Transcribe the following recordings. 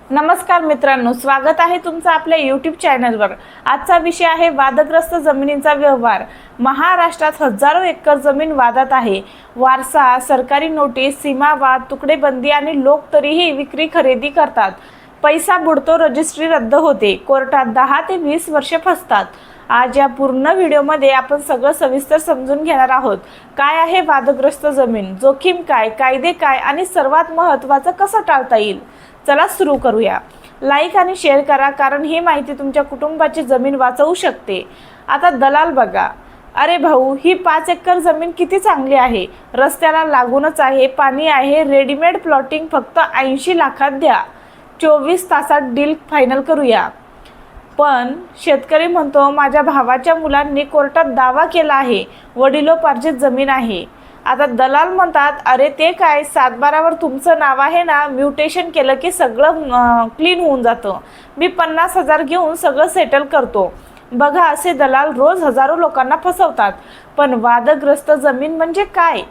नमस्कार मित्रांनो, स्वागत आहे तुमचं आपल्या YouTube चॅनलवर। आजचा विषय आहे वादग्रस्त जमिनींचा व्यवहार। महाराष्ट्रात हजारो एकर जमीन वादात आहे। वारसा, सरकारी नोटीस, सीमावाद, तुकडेबंदी आणि लोक तरीही विक्री खरेदी करतात। पैसा बुडतो, रजिस्ट्री रद्द होते, कोर्टात 10 ते 20 वर्षे फसतात। आज या पूर्ण व्हिडिओमध्ये आपण सगळं सविस्तर समजून घेणार आहोत। काय आहे वादग्रस्त जमीन, जोखीम काय, कायदे काय आणि सर्वात महत्त्वाचं कसं टाळता येईल। चला सुरू करूया। लाईक आणि शेअर करा, कारण ही माहिती तुमच्या कुटुंबाची जमीन वाचवू शकते। आता दलाल बघा, अरे भाऊ, ही 5 एकर जमीन किती चांगली आहे, रस्त्याला लागूनच आहे, पाणी आहे, रेडीमेड प्लॉटिंग, फक्त 80 लाखात द्या, 24 तासात डील फायनल करूया। पण शेतकरी म्हणतो, माझ्या भावाच्या मुलांनी कोर्टात दावा केला आहे, वडिलोपार्जित जमीन आहे। आता दलाल म्हणतात, अरे ते काय, 7/12वर तुमचं नाव आहे ना, म्युटेशन केलं की सगळं क्लीन होऊन जातं, मी 50,000 घेऊन सगळं सेटल करतो। बघा, असे दलाल रोज हजारो लोकांना फसवतात। पण वादग्रस्त जमीन म्हणजे काय?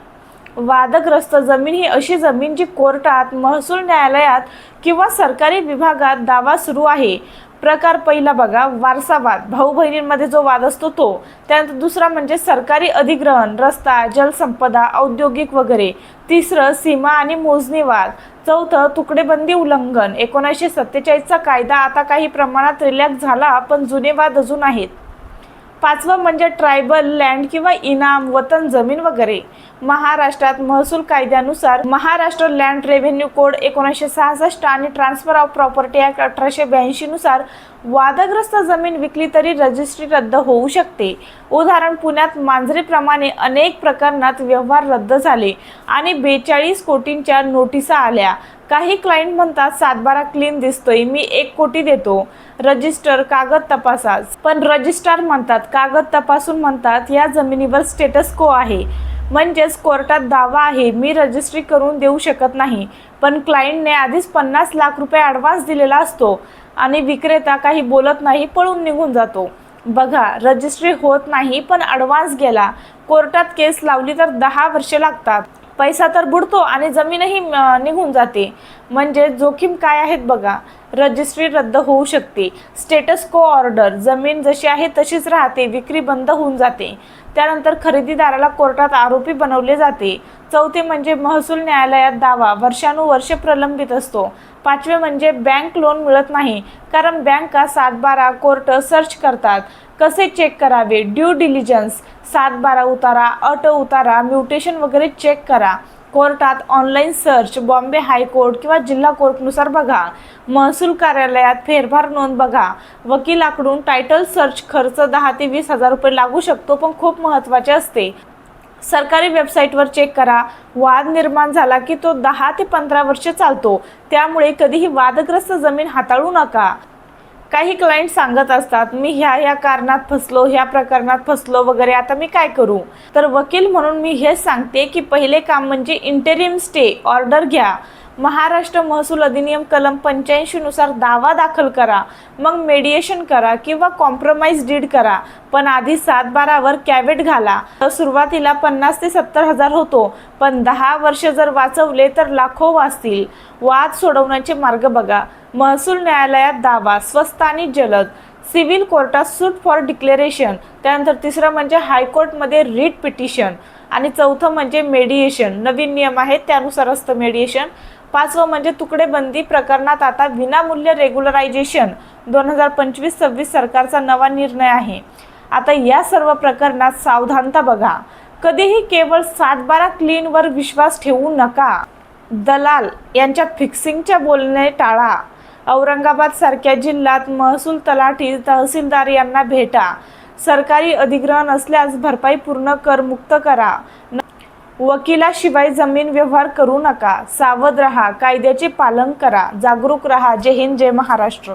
वादग्रस्त जमीन ही अशी जमीन जी कोर्टात, महसूल न्यायालयात किंवा सरकारी विभागात दावा सुरू आहे। प्रकार पहिला बघा, वारसावाद, भाऊ बहिणींमध्ये जो वाद असतो तो। त्यानंतर दुसरा म्हणजे सरकारी अधिग्रहण, रस्ता, जलसंपदा, औद्योगिक वगैरे। तिसरं सीमा आणि मोजणी वाद। चौथं तुकडेबंदी उल्लंघन, 1947चा कायदा आता काही प्रमाणात रिलॅक्स झाला, पण जुने वाद अजून आहेत। पाचवं म्हणजे ट्रायबल लँड किंवा इनाम, वतन जमीन वगैरे। महाराष्ट्रात महसूल कायद्यानुसार महाराष्ट्र लँड रेव्हेन्यू कोड 1966 आणि ट्रान्सफर ऑफ प्रॉपर्टी ॲक्ट 1882 नुसार वादग्रस्त जमीन विकली तरी रजिस्ट्री रद्द होऊ शकते। उदाहरण, पुण्यात मांजरीप्रमाणे अनेक प्रकरणात व्यवहार रद्द झाले आणि 42 कोटींच्या नोटिसा आल्या। काही क्लायंट म्हणतात, 7/12 क्लीन दिसतोय, मी 1 कोटी देतो, रजिस्टर कागद तपासा। पण रजिस्ट्रार म्हणतात, कागद तपासून म्हणतात, या जमिनीवर स्टेटस को आहे, म्हणजेच कोर्टात दावा आहे, मी रजिस्ट्री करून देऊ शकत नाही। पण क्लायंटने आधीच 50 लाख रुपये ॲडव्हान्स दिलेला असतो आणि विक्रेता काही बोलत नाही, पळून निघून जातो। बघा, रजिस्ट्री होत नाही पण ॲडव्हान्स गेला, कोर्टात केस लावली तर 10 वर्षे लागतात, पैसा तर बुडतो आणि जमीनही निघून जाते। म्हणजे जोखीम काय आहेत बघा, रजिस्ट्री रद्द होऊ शकते, स्टेटस को ऑर्डर, जमीन जशी आहे तशीच राहते, विक्री बंद होऊन जाते। त्यानंतर खरेदीदाराला कोर्टात आरोपी बनवले जाते। चौथे म्हणजे महसूल न्यायालयात दावा, वर्षानुवर्ष प्रलंबित असतो। पाचवे म्हणजे बँक लोन मिळत नाही, कारण बँका 7/12 कोर्ट सर्च करतात। कसे चेक करावे, ड्यू डिलिजन्स, 7/12 उतारा, अट उतारा, म्युटेशन वगैरे चेक करा। कोर्टात ऑनलाईन सर्च, बॉम्बे हायकोर्ट किंवा जिल्हा कोर्टनुसार बघा। महसूल कार्यालयात फेरफार नोंद बघा। वकिलाकडून टायटल सर्च खर्च 10 ते 20 हजार रुपये लागू शकतो, पण खूप महत्त्वाचे असते। सरकारी वेबसाईटवर चेक करा, वाद निर्माण झाला की तो 10 ते 15 वर्षे चालतो, त्यामुळे कधीही वादग्रस्त जमीन हाताळू नका। काही क्लायंट सांगत असतात, मी ह्या कारणात फसलो, ह्या प्रकरणात फसलो वगैरे, आता मी काय करू? तर वकील म्हणून मी हेच सांगते की पहिले काम म्हणजे इंटरिम स्टे ऑर्डर घ्या। महाराष्ट्र महसूल अधिनियम कलम 85 नुसार दावा दाखल करा, मग मेडिएशन करा किंवा कॉम्प्रोमाइज डीड करा, पण आधी 7/12वर कॅवेट घाला। सुरुवातीला 50 ते 70 हजार होतो, पण 10 वर्ष जर वाचवले तर लाखो वाचतील। वाद सोडवण्याचे मार्ग बघा, महसूल न्यायालयात दावा, स्वस्त आणि जलद, सिव्हिल कोर्टात सूट फॉर डिक्लेरेशन, त्यानंतर तिसरं म्हणजे हायकोर्टमध्ये रिट पिटिशन, आणि चौथं म्हणजे मेडिएशन, नवीन नियम आहेत त्यानुसार असतं मेडिएशन। पाचवं म्हणजे तुकडेबंदी प्रकरणात आता विनामूल्य रेग्युलरायझेशन, 2025-26 सरकारचा नवा निर्णय आहे। आता या सर्व प्रकरणात सावधानता बघा, कधीही केवळ 7/12 क्लीनवर विश्वास ठेवू नका। दलाल यांच्या फिक्सिंगच्या बोलणे टाळा। औरंगाबाद सारख्या जिल्ह्यात महसूल तलाठी, तहसीलदार यांना भेटा। सरकारी अधिग्रहण असल्यास भरपाई पूर्ण कर मुक्त करा। वकिलाशिवाय जमीन व्यवहार करू नका। सावध रहा, कायद्याचे पालन करा, जागरूक रहा। जय हिंद, जय महाराष्ट्र।